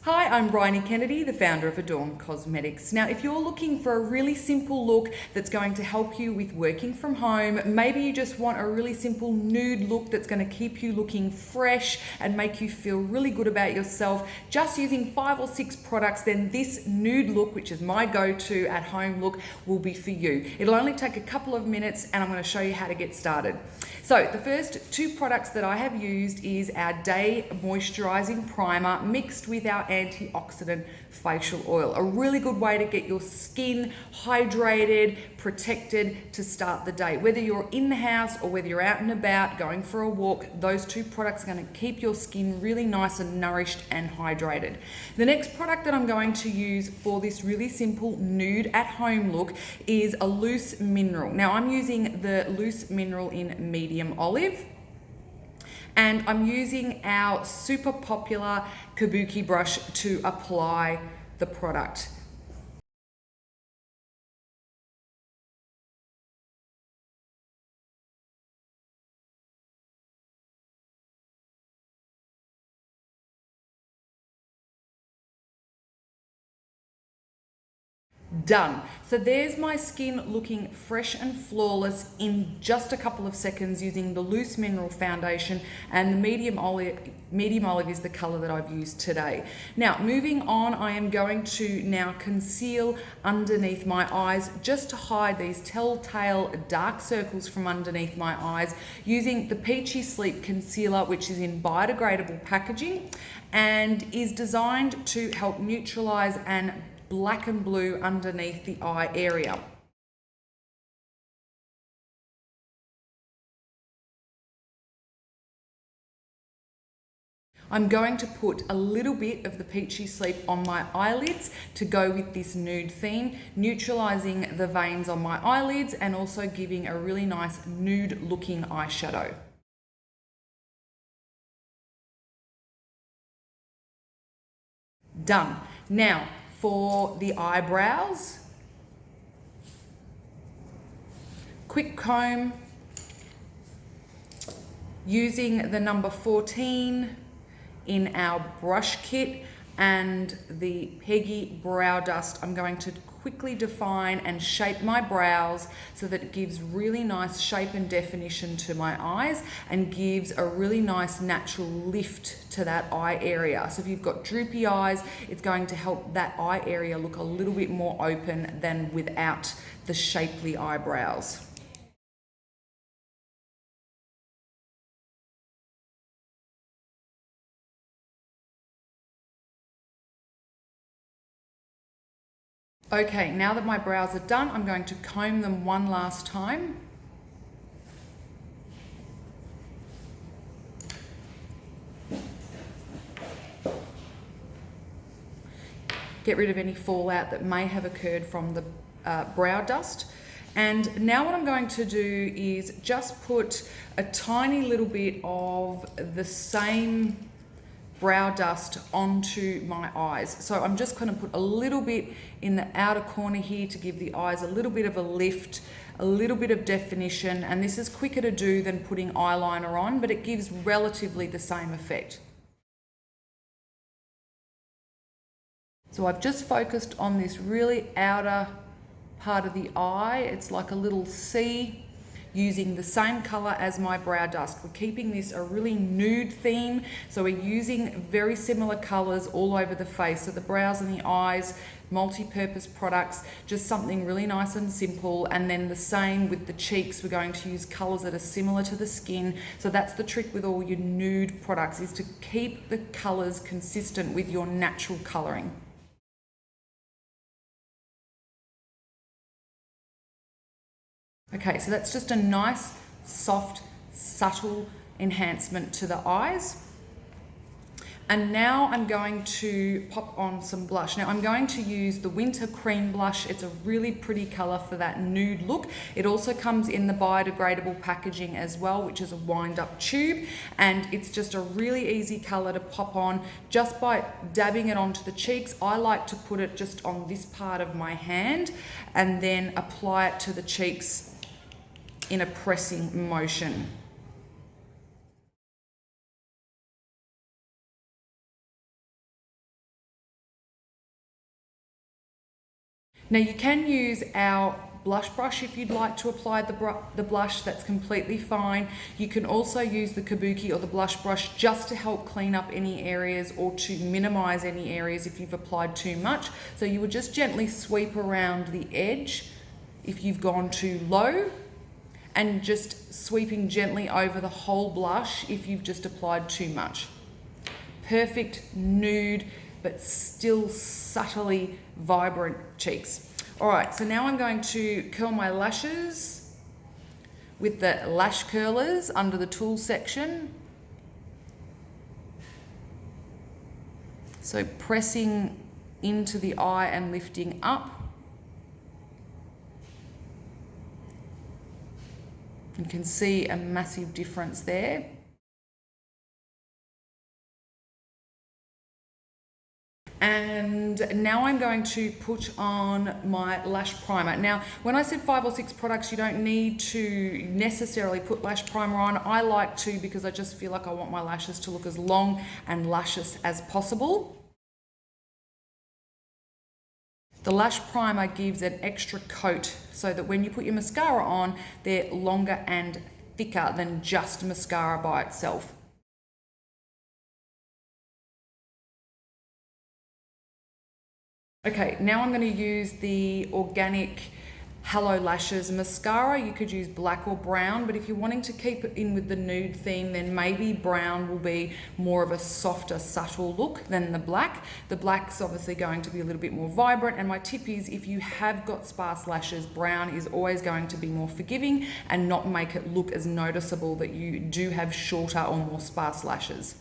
Hi, I'm Bryony Kennedy, the founder of ADORN Cosmetics. Now, if you're looking for a really simple look that's going to help you with working from home, maybe you just want a really simple nude look that's going to keep you looking fresh and make you feel really good about yourself, just using 5 or 6 products, then this nude look, which is my go-to at home look, will be for you. It'll only take a couple of minutes and I'm going to show you how to get started. So the first 2 products that I have used is our Day Moisturizing Primer mixed with our antioxidant facial oil. A really good way to get your skin hydrated, protected to start the day. Whether you're in the house or whether you're out and about going for a walk, those 2 products are going to keep your skin really nice and nourished and hydrated. The next product that I'm going to use for this really simple nude at home look is a loose mineral. Now I'm using the loose mineral in medium olive. And I'm using our super popular kabuki brush to apply the product. Done. So there's my skin looking fresh and flawless in just a couple of seconds using the loose mineral foundation, and the medium olive is the color that I've used today. Now moving on, I am going to now conceal underneath my eyes just to hide these telltale dark circles from underneath my eyes using the Peachy Sleep Concealer, which is in biodegradable packaging and is designed to help neutralize and black and blue underneath the eye area. I'm going to put a little bit of the Peachy Sleep on my eyelids to go with this nude theme, neutralizing the veins on my eyelids and also giving a really nice nude looking eyeshadow. Done. Now, for the eyebrows, quick comb, using the number 14 in our brush kit and the Peggy Brow Dust. I'm going to quickly define and shape my brows so that it gives really nice shape and definition to my eyes and gives a really nice natural lift to that eye area. So if you've got droopy eyes, it's going to help that eye area look a little bit more open than without the shapely eyebrows. Okay, now that my brows are done, I'm going to comb them one last time. Get rid of any fallout that may have occurred from the brow dust. And now what I'm going to do is just put a tiny little bit of the same brow dust onto my eyes. So I'm just going to put a little bit in the outer corner here to give the eyes a little bit of a lift, a little bit of definition, and this is quicker to do than putting eyeliner on, but it gives relatively the same effect. So I've just focused on this really outer part of the eye. It's like a little C, using the same color as my brow dust. We're keeping this a really nude theme, so we're using very similar colors all over the face. So the brows and the eyes, multi-purpose products, just something really nice and simple. And then the same with the cheeks, we're going to use colors that are similar to the skin. So that's the trick with all your nude products, is to keep the colors consistent with your natural coloring. Okay, so that's just a nice, soft, subtle enhancement to the eyes. And now I'm going to pop on some blush. Now I'm going to use the Winter Cream blush. It's a really pretty color for that nude look. It also comes in the biodegradable packaging as well, which is a wind up tube. And it's just a really easy color to pop on just by dabbing it onto the cheeks. I like to put it just on this part of my hand and then apply it to the cheeks in a pressing motion. Now you can use our blush brush if you'd like to apply the blush, that's completely fine. You can also use the kabuki or the blush brush just to help clean up any areas or to minimize any areas if you've applied too much. So you would just gently sweep around the edge if you've gone too low, and just sweeping gently over the whole blush if you've just applied too much. Perfect nude, but still subtly vibrant cheeks. All right, so now I'm going to curl my lashes with the lash curlers under the tool section. So pressing into the eye and lifting up. You can see a massive difference there. And now I'm going to put on my lash primer. Now, when I said 5 or 6 products, you don't need to necessarily put lash primer on. I like to because I just feel like I want my lashes to look as long and luscious as possible. The lash primer gives an extra coat so that when you put your mascara on, they're longer and thicker than just mascara by itself. Okay, now I'm going to use the organic Hello Lashes mascara. You could use black or brown, but if you're wanting to keep it in with the nude theme, then maybe brown will be more of a softer, subtle look than the black. The black's obviously going to be a little bit more vibrant, and my tip is if you have got sparse lashes, brown is always going to be more forgiving and not make it look as noticeable that you do have shorter or more sparse lashes.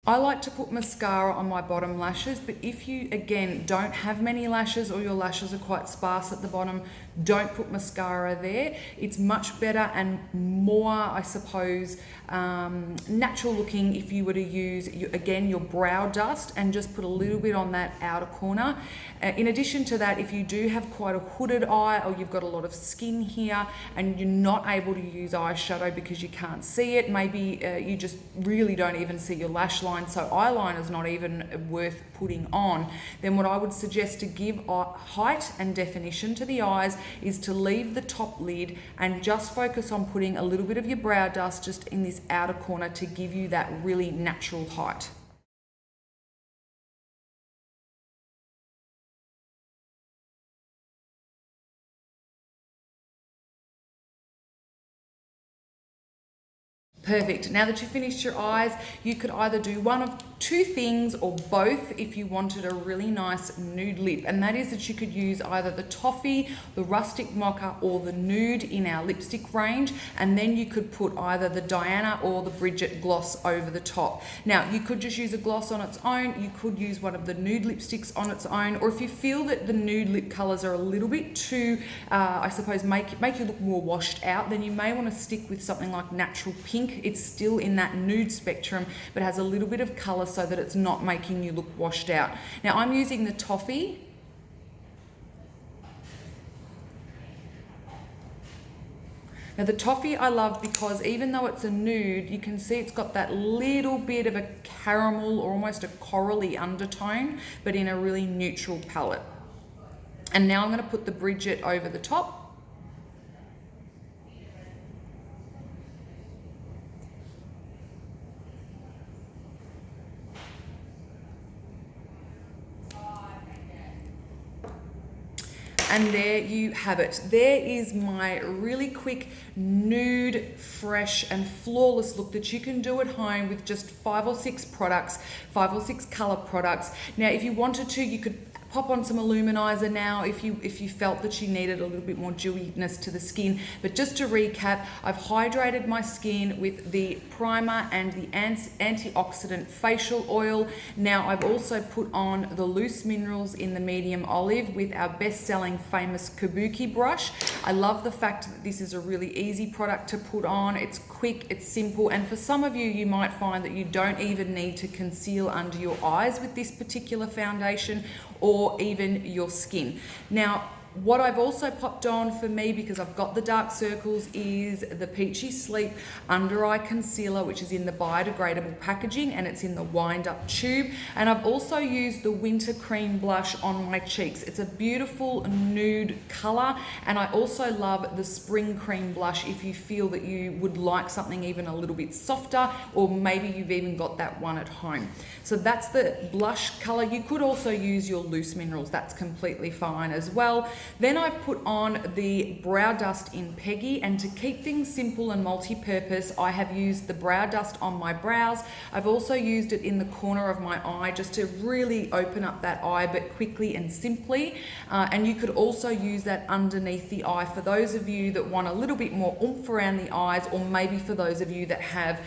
I like to put mascara on my bottom lashes, but if you, again, don't have many lashes or your lashes are quite sparse at the bottom, don't put mascara there. It's much better and more, I suppose, natural looking if you were to use, again, your brow dust and just put a little bit on that outer corner. In addition to that, if you do have quite a hooded eye or you've got a lot of skin here and you're not able to use eyeshadow because you can't see it, maybe you just really don't even see your lash line, so eyeliner is not even worth putting on, then what I would suggest to give height and definition to the eyes is to leave the top lid and just focus on putting a little bit of your brow dust just in this outer corner to give you that really natural height. Perfect. Now that you've finished your eyes, you could either do one of two things or both if you wanted a really nice nude lip, and that is that you could use either the Toffee, the Rustic Mocha, or the Nude in our lipstick range, and then you could put either the Diana or the Bridget gloss over the top. Now, you could just use a gloss on its own, you could use one of the nude lipsticks on its own, or if you feel that the nude lip colors are a little bit too, I suppose, make you look more washed out, then you may want to stick with something like Natural Pink. It's still in that nude spectrum, but has a little bit of color so that it's not making you look washed out. Now I'm using the Toffee. Now the Toffee I love because even though it's a nude, you can see it's got that little bit of a caramel or almost a corally undertone, but in a really neutral palette. And now I'm going to put the Bridget over the top. And there you have it. There is my really quick nude, fresh and flawless look that you can do at home with just 5 or 6 products, 5 or 6 color products. Now, if you wanted to, you could pop on some illuminizer now if you felt that you needed a little bit more dewiness to the skin. But just to recap, I've hydrated my skin with the primer and the antioxidant facial oil. Now I've also put on the loose minerals in the medium olive with our best-selling famous kabuki brush. I love the fact that this is a really easy product to put on. It's quick, it's simple, and for some of you, you might find that you don't even need to conceal under your eyes with this particular foundation or even your skin. Now, What I've also popped on for me, because I've got the dark circles, is the Peachy Sleep Under Eye Concealer, which is in the biodegradable packaging and it's in the wind up tube. And I've also used the Winter Cream Blush on my cheeks. It's a beautiful nude color, and I also love the Spring Cream Blush if you feel that you would like something even a little bit softer, or maybe you've even got that one at home. So that's the blush color. You could also use your loose minerals, that's completely fine as well. Then I've put on the brow dust in Peggy, and to keep things simple and multi-purpose, I have used the brow dust on my brows. I've also used it in the corner of my eye just to really open up that eye, but quickly and simply. And you could also use that underneath the eye for those of you that want a little bit more oomph around the eyes, or maybe for those of you that have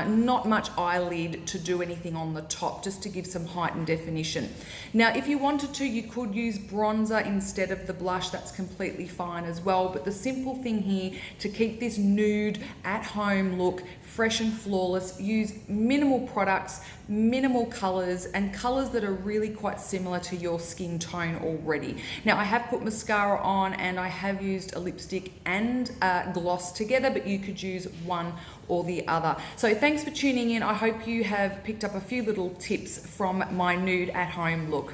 not much eyelid to do anything on the top, just to give some height and definition. Now, if you wanted to, you could use bronzer instead of the blush. That's completely fine as well. But the simple thing here, to keep this nude at home look fresh and flawless, use minimal products, minimal colors, and colors that are really quite similar to your skin tone already. Now, I have put mascara on and I have used a lipstick and gloss together, but you could use one or the other. So thanks for tuning in. I hope you have picked up a few little tips from my nude at home look.